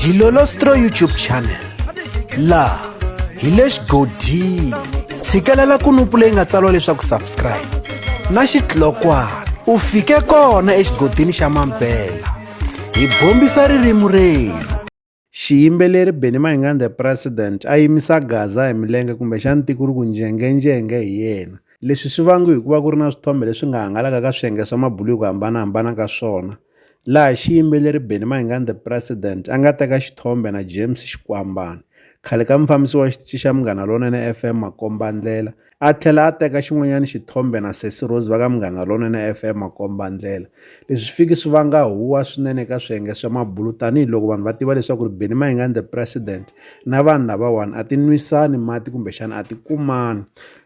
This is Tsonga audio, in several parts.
Dilolostro YouTube channel laha hi le xigodini. Tshikelela kunupu leyi nga tsariwa leswaku subscribe na xitlokwana u fike kona exigodini xa Mampela. Hi bombisa ririmi rero. Xiyimbeleri Benny Mayengani the President a yimisa Gaza hi milenge kumbexana tiko ri ku njengenjenge hi yena. Leswi swi vangiwa hikuva ku ri na swithombe leswi nga hangalaka ka swiyenge swa mabulu hi ku hambanahambana ka swona, laha xiyimbeleri Benny Mayengani the President a nga teka xithombe na James Xikwambani, khale ka mufambisi wa xitichi xa Munghana Lonene FM Makombandlela, a tlhela a teka xin'wanyana xithombe na Sesi Rose va ka Munghana Lonene FM Makombandlela. Leswi swi fiki swi vanga huwa swinene ka swiyenge swa mabulu tanihiloko vanhu va tiva leswaku ri Benny Mayengani the President na vanhu lavawani a ti nwisani mati kumbexana a ti kumani.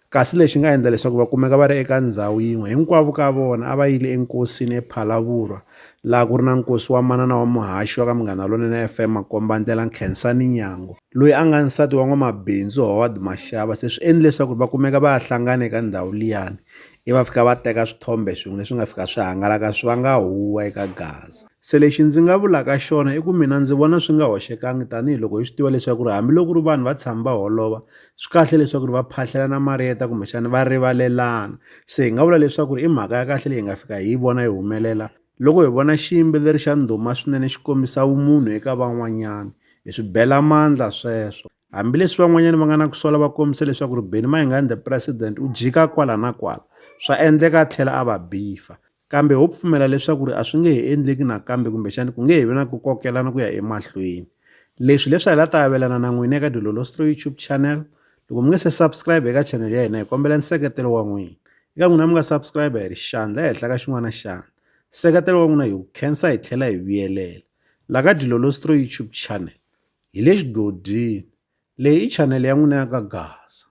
Kasi lexi nga endla leswaku va kumeka va ri eka ndhawu yin'we hinkwavo ka vona a va yile enkosini ePhalaborwa, laha ku ri na nkosi wa manana wa muhaxi wa ka Munghana Lonene FM Makombandlela Khensani Nyango, loyi a nga nsati wa n'wamabindzu Howard Mashava. Se swi endle leswaku va kumeka va hlangana eka ndhawu liyani, va fika va teka swithombe swin'we leswi nga fika swi hangalaka swi vanga huwa eka Gaza. Se lexi ndzi nga vulaka xona i ku mina ndzi vona swi nga hoxekangi tanihiloko hi swi tiva leswaku ri hambiloko ri vanhu va tshama va holova, swi kahle leswaku ri va phahlela mariyeta kumbexana va rivalelana. Se hi nga vula leswaku ri i mhaka ya kahle leyi hi nga fika hi vona yi humelela loko hi vona xiyimbeleri xa ndhuma swinene xi kombisa vumunhu eka van'wanyana. Hi swi bela mandla sweswo, hambileswi van'wanyana va nga na ku sola va kombisa leswaku ri Benny Mayengani the President u jika kwala na kwala, swa endleka a tlhela a va bifa. Kambe ho pfumela leswaku ri a swi nge hi endleki nakambe kumbexana ku nge he vi na ku kokelana ku ya emahlweni. Leswi hi la ta avelana na n'wina eka Dilolostro YouTube channel. Loko mi nga se subscribe eka channel ya hina hi kombela nseketelo wa n'wina. Eka n'wina mi nga subscribe hi ri xandla ehenhla ka xin'wana na xandla. Nseketelo wa n'wina hi wu khensa hi tlhela hi vuyelela. Laha ka Dilolostro YouTube channel hi le xigodini, leyi i channel ya n'wina ya ka Gaza.